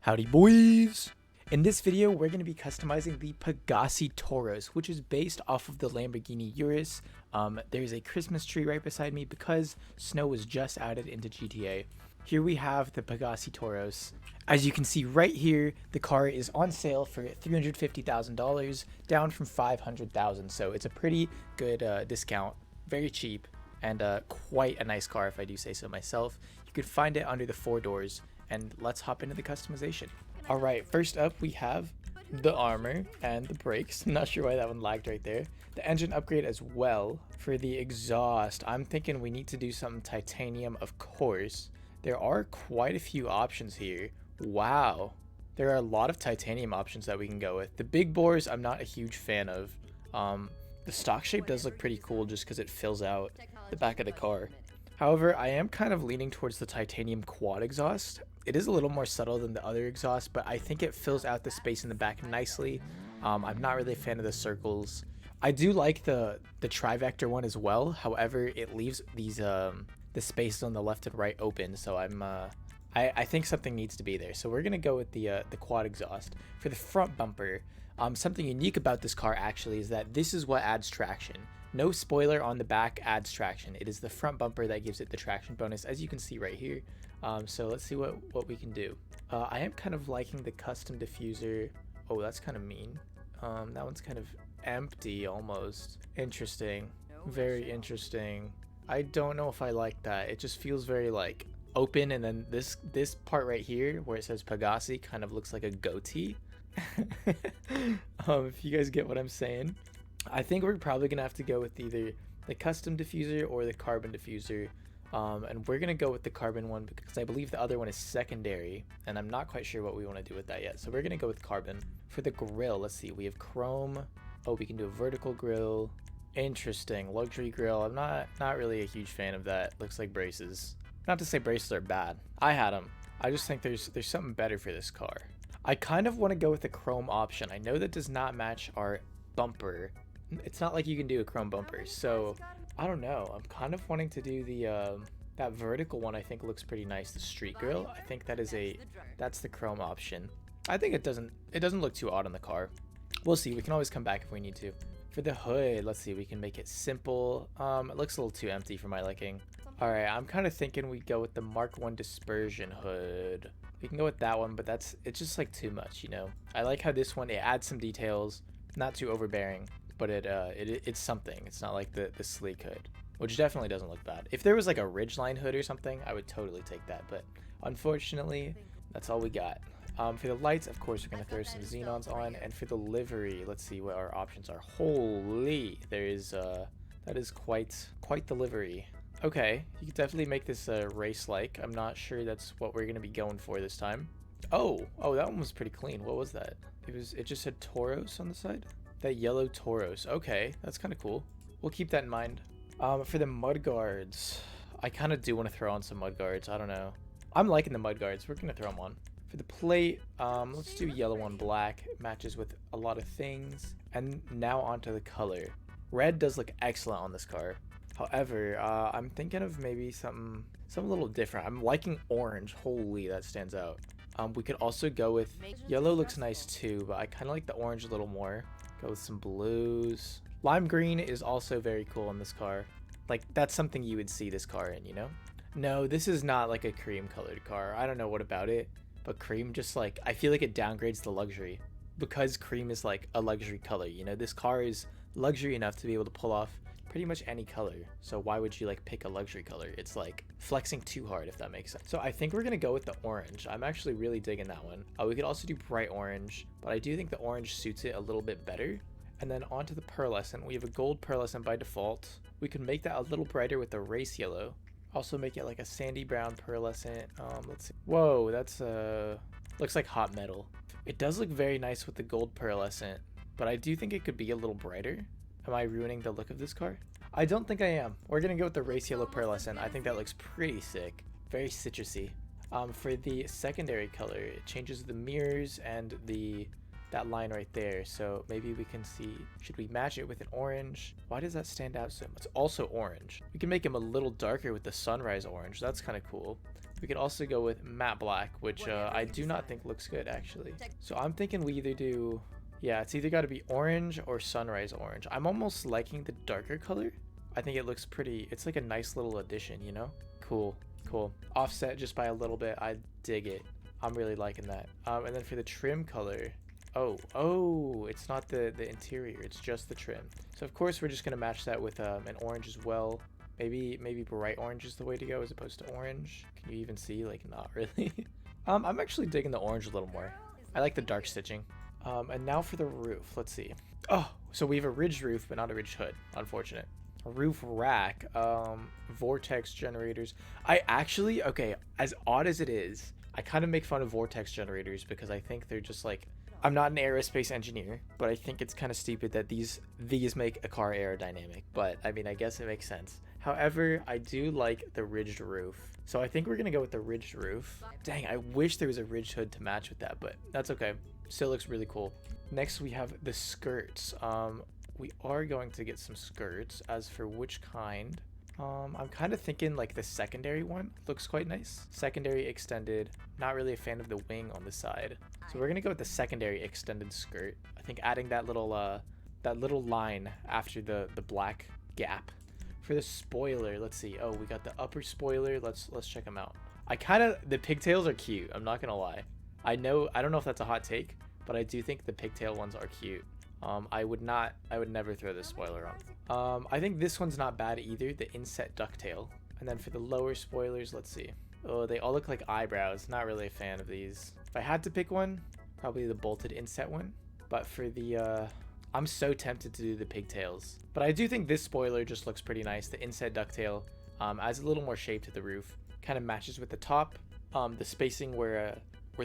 Howdy boys! In this video, we're going to be customizing the Pegassi Toros, which is based off of the Lamborghini Urus. There's a Christmas tree right beside me because snow was just added into GTA. Here we have the Pegassi Toros. As you can see right here, the car is on sale for $350,000, down from $500,000, so it's a pretty good discount, very cheap, and quite a nice car if I do say so myself. You could find it under the 4 doors. And let's hop into the customization. All right, first up we have the armor and the brakes. Not sure why that one lagged right there. The engine upgrade as well. For the exhaust, I'm thinking we need to do something titanium, of course. There are quite a few options here. Wow, there are a lot of titanium options that we can go with. The big bores I'm not a huge fan of. The stock shape does look pretty cool just because it fills out the back of the car. However, I am kind of leaning towards the titanium quad exhaust. It is a little more subtle than the other exhaust, but I think it fills out the space in the back nicely. I'm not really a fan of the circles. I do like the trivector one as well. However, it leaves these the spaces on the left and right open, so I think something needs to be there. So we're gonna go with the quad exhaust. For the front bumper, something unique about this car actually is that this is what adds traction. No spoiler on the back adds traction. It is the front bumper that gives it the traction bonus, as you can see right here. So let's see what we can do. I am kind of liking the custom diffuser. Oh, that's kind of mean. That one's kind of empty almost. Interesting. Very interesting. I don't know if I like that. It just feels very like open, and then this part right here where it says Pegassi kind of looks like a goatee. If you guys get what I'm saying. I think we're probably gonna have to go with either the custom diffuser or the carbon diffuser, and we're gonna go with the carbon one because I believe the other one is secondary, and I'm not quite sure what we want to do with that yet. So we're gonna go with carbon. For the grill, let's see, we have chrome. Oh, we can do a vertical grill. Interesting. Luxury grill. I'm not really a huge fan of that. Looks like braces. Not to say braces are bad. I had them. I just think there's something better for this car. I kind of want to go with the chrome option. I know that does not match our bumper. It's not like you can do a chrome bumper, so I don't know. I'm kind of wanting to do the that vertical one. I think looks pretty nice. The street grill, I think that's the chrome option. I think it doesn't look too odd on the car. We'll see. We can always come back if we need to. For the hood, let's see, we can make it simple. It looks a little too empty for my liking. All right, I'm kind of thinking we go with the Mark 1 dispersion hood. We can go with that one, but it's just like too much, you know. I like how this one, it adds some details, not too overbearing. But it's something. It's not like the sleek hood, which definitely doesn't look bad. If there was like a ridgeline hood or something, I would totally take that. But unfortunately, that's all we got. For the lights, of course, we're gonna throw some xenons on, and for the livery, let's see what our options are. Holy, there is that is quite the livery. Okay, you could definitely make this race-like. I'm not sure that's what we're gonna be going for this time. Oh, that one was pretty clean. What was that? It just said Toros on the side. That yellow Toros. Okay, that's kind of cool. We'll keep that in mind. For the mudguards, I kind of do want to throw on some mudguards. I don't know. I'm liking the mudguards. We're going to throw them on. For the plate, let's do yellow on black. It matches with a lot of things. And now onto the color. Red does look excellent on this car. However, I'm thinking of maybe something a little different. I'm liking orange. Holy, that stands out. We could also go with yellow. Looks nice too, but I kind of like the orange a little more. Go with some blues. Lime green is also very cool in this car. Like, that's something you would see this car in, you know? No, this is not like a cream colored car. I don't know what about it, but cream just like, I feel like it downgrades the luxury. Because cream is like a luxury color, you know? This car is luxury enough to be able to pull off pretty much any color. So why would you like pick a luxury color? It's like flexing too hard, if that makes sense. So I think we're gonna go with the orange. I'm actually really digging that one. We could also do bright orange, but I do think the orange suits it a little bit better. And then onto the pearlescent. We have a gold pearlescent by default. We can make that a little brighter with the race yellow. Also make it like a sandy brown pearlescent. Let's see. Whoa, that's looks like hot metal. It does look very nice with the gold pearlescent, but I do think it could be a little brighter. Am I ruining the look of this car? I don't think I am. We're gonna go with the race yellow pearlescent. I think that looks pretty sick. Very citrusy. For the secondary color, it changes the mirrors and that line right there. So maybe we can see, should we match it with an orange? Why does that stand out so much? It's also orange. We can make him a little darker with the sunrise orange. That's kind of cool. We could also go with matte black, which I do not think looks good actually. So I'm thinking we either do, yeah, it's either got to be orange or sunrise orange. I'm almost liking the darker color. I think it looks pretty, it's like a nice little addition, you know? Cool, cool. Offset just by a little bit, I dig it. I'm really liking that. And then for the trim color, oh, it's not the interior, it's just the trim. So of course we're just gonna match that with an orange as well. Maybe bright orange is the way to go as opposed to orange. Can you even see? Like, not really. I'm actually digging the orange a little more. I like the dark stitching. And now for the roof, let's see. Oh, so we have a ridged roof, but not a ridged hood, unfortunate. A roof rack, vortex generators. I actually, okay, as odd as it is, I kind of make fun of vortex generators because I think they're just like, I'm not an aerospace engineer, but I think it's kind of stupid that these make a car aerodynamic, but I mean, I guess it makes sense. However, I do like the ridged roof. So I think we're gonna go with the ridged roof. Dang, I wish there was a ridged hood to match with that, but that's okay. Still looks really cool. Next we have the skirts. We are going to get some skirts. As for which kind, I'm kind of thinking like the secondary one looks quite nice. Secondary extended. Not really a fan of the wing on the side. So we're gonna go with the secondary extended skirt. I think adding that little line after the black gap. For the spoiler, let's see. Oh, we got the upper spoiler. Let's check them out. The pigtails are cute. I'm not gonna lie. I don't know if that's a hot take, but I do think the pigtail ones are cute. I would never throw this spoiler on. I think this one's not bad either, the inset ducktail. And then for the lower spoilers, let's see. Oh, they all look like eyebrows. Not really a fan of these. If I had to pick one, probably the bolted inset one. But for the, I'm so tempted to do the pigtails. But I do think this spoiler just looks pretty nice. The inset ducktail adds a little more shape to the roof. Kind of matches with the top. The spacing where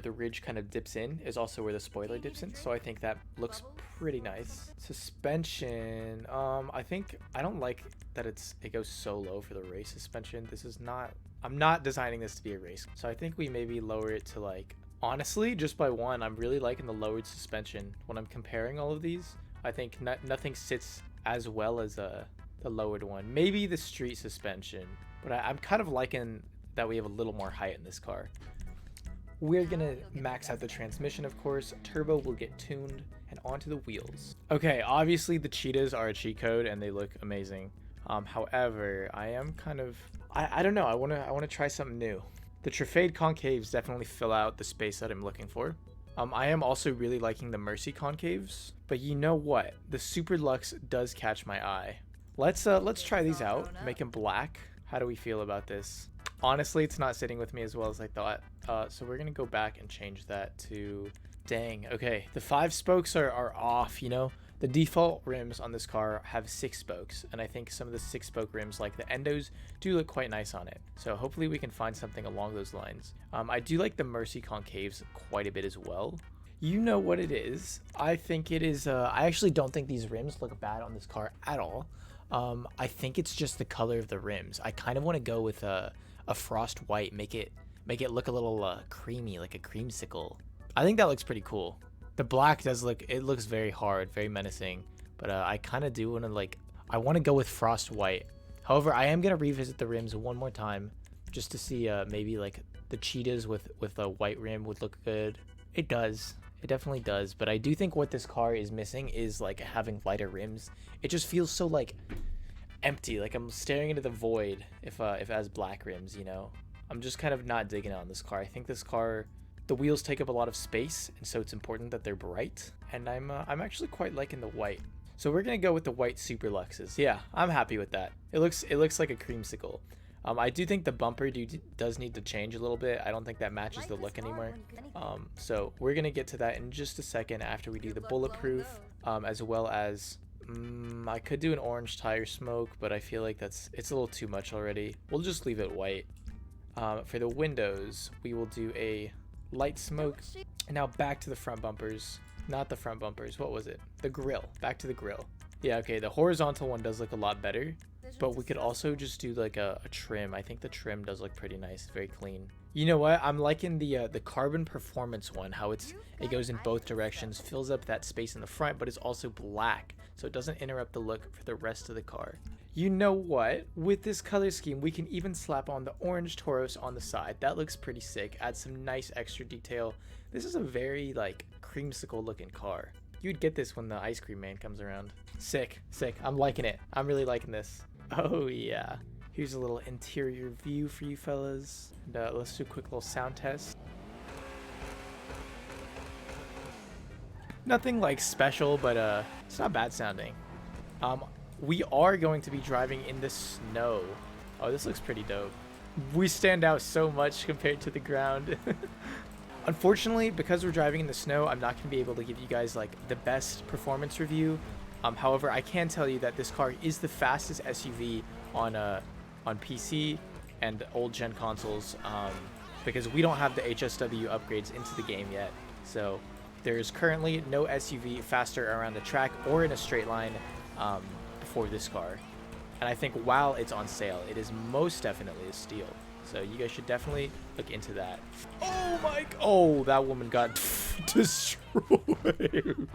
the ridge kind of dips in is also where the spoiler dips in, so I think that looks pretty nice. Suspension, I don't like that it goes so low for the race suspension. I'm not designing this to be a race, so I think we maybe lower it to, like, honestly, just by one. I'm really liking the lowered suspension. When I'm comparing all of these, I think nothing sits as well as the lowered one. Maybe the street suspension, but I'm kind of liking that we have a little more height in this car. We're gonna max out the transmission, of course. Turbo will get tuned, and onto the wheels. Okay, obviously the cheetahs are a cheat code and they look amazing. However, I am kind of, I don't know, I wanna try something new. The Trifade concaves definitely fill out the space that I'm looking for. I am also really liking the Mercy concaves, but you know what? The Super Lux does catch my eye. Let's try these out. Make them black. How do we feel about this? Honestly, it's not sitting with me as well as I thought. So we're gonna go back and change that to, dang, okay. The 5 spokes are off, you know? The default rims on this car have 6 spokes, and I think some of the 6 spoke rims, like the endos, do look quite nice on it. So hopefully we can find something along those lines. I do like the Mercy concaves quite a bit as well. You know what it is. I think it is, I actually don't think these rims look bad on this car at all. I think it's just the color of the rims. I kind of want to go with a frost white, make it look a little creamy, like a creamsicle. I think that looks pretty cool. The black looks very hard, very menacing, but I kind of do want to, I want to go with frost white. However, I am going to revisit the rims one more time just to see maybe like the cheetahs with a white rim would look good. It does. It definitely does, but I do think what this car is missing is like having lighter rims. It just feels so like empty, like I'm staring into the void if it has black rims, you know. I'm just kind of not digging it on this car. I think this car, the wheels take up a lot of space, and so it's important that they're bright, and I'm actually quite liking the white. So we're gonna go with the white Super Luxes. Yeah, I'm happy with that. It looks like a creamsicle. I do think the bumper does need to change a little bit. I don't think that matches the look anymore. So we're gonna get to that in just a second after we do the bulletproof, as well as I could do an orange tire smoke, but I feel like it's a little too much already. We'll just leave it white. For the windows, we will do a light smoke. And now back to the front bumpers. Not the front bumpers. What was it? The grill. Back to the grill. Yeah, okay. The horizontal one does look a lot better, but we could also just do like a trim. I think the trim does look pretty nice. Very clean. You know what? I'm liking the carbon performance one. How it goes in both directions, fills up that space in the front, but it's also black, so it doesn't interrupt the look for the rest of the car. You know what? With this color scheme, we can even slap on the orange Toros on the side. That looks pretty sick. Add some nice extra detail. This is a very, like, creamsicle looking car. You'd get this when the ice cream man comes around. Sick, sick. I'm liking it. I'm really liking this. Oh, yeah. Here's a little interior view for you fellas. And, let's do a quick little sound test. Nothing, like, special, but, it's not bad sounding. We are going to be driving in the snow. Oh, this looks pretty dope. We stand out so much compared to the ground. Unfortunately, because we're driving in the snow, I'm not going to be able to give you guys like the best performance review. However, I can tell you that this car is the fastest SUV on PC and old gen consoles, because we don't have the HSW upgrades into the game yet. So there's currently no SUV faster around the track or in a straight line for this car, and I think while it's on sale, it is most definitely a steal. So you guys should definitely look into that. Oh my! Oh, that woman got destroyed.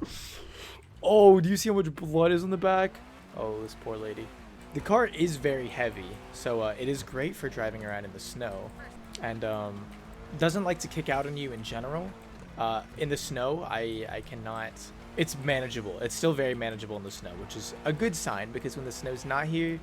Oh, do you see how much blood is on the back? Oh, this poor lady. The car is very heavy, so it is great for driving around in the snow, and doesn't like to kick out on you in general. In the snow, I cannot. It's manageable. It's still very manageable in the snow, which is a good sign, because when the snow's not here,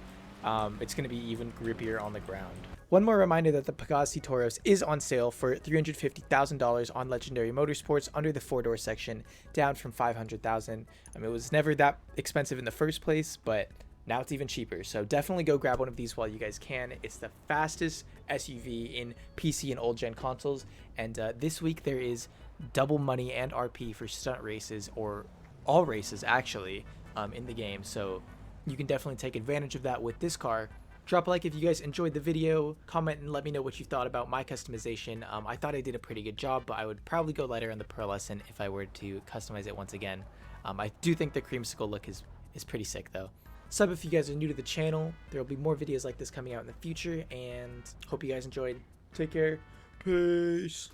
it's going to be even grippier on the ground. One more reminder that the Pegassi Toros is on sale for $350,000 on Legendary Motorsports under the 4-door section, down from $500,000. It was never that expensive in the first place, but now it's even cheaper. So definitely go grab one of these while you guys can. It's the fastest SUV in PC and old gen consoles, and this week there is double money and RP for stunt races, or all races actually, in the game. So you can definitely take advantage of that with this car. Drop a like if you guys enjoyed the video, comment and let me know what you thought about my customization. I thought I did a pretty good job, but I would probably go lighter on the Pearlescent if I were to customize it once again. I do think the creamsicle look is pretty sick though. Sub if you guys are new to the channel. There will be more videos like this coming out in the future, and hope you guys enjoyed. Take care. Peace.